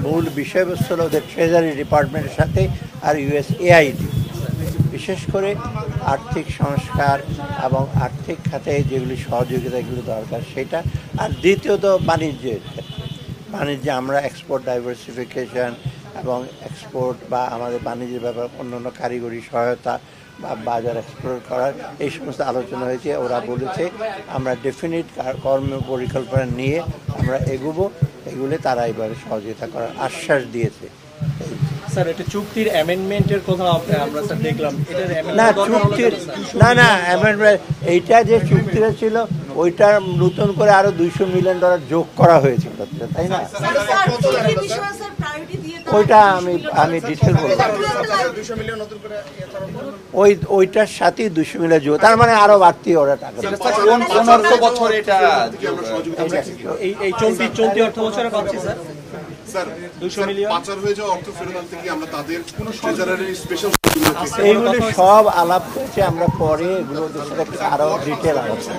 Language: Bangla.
মূল বিষয়বস্তু হলো ওদের ট্রেজারি ডিপার্টমেন্টের সাথে আর USAID, বিশেষ করে আর্থিক সংস্কার এবং আর্থিক খাতে যেগুলি সহযোগিতা এগুলো দরকার সেটা। আর দ্বিতীয়ত বাণিজ্যের ক্ষেত্রে, বাণিজ্যে আমরা এক্সপোর্ট ডাইভার্সিফিকেশন এবং এক্সপোর্ট বা আমাদের বাণিজ্যের ব্যাপারে অন্যান্য কারিগরি সহায়তা বা বাজার এক্সপ্লোর করার এই সমস্ত আলোচনা হয়েছে। ওরা বলেছে আমরা ডেফিনিট কর্ম পরিকল্পনা নিয়ে আমরা এগুবো, এগুলো তারা এবারে সহযোগিতা করার আশ্বাস দিয়েছে। স্যার এটা চুক্তির অ্যামেন্ডমেন্টের কথা আমরা স্যার দেখলাম, না চুক্তির না অ্যামেন্ডমেন্ট, এইটা যে চুক্তিটা ছিল ওইটা নতুন করে আরো $200 মিলিয়ন যোগ করা হয়েছিল, তাই না? ওইটা আমি ডিটেল বলবো, ওইটার সাথেই $200 মিলিয়ন যোগ, তার মানে আরো বাড়তি ওরা টাকা। এই চলতি অর্থ বছরে পাচ্ছি স্যার এইগুলি সব আলাপ হয়েছে, আমরা পরে এগুলো আরো ডিটেল আলোচনা।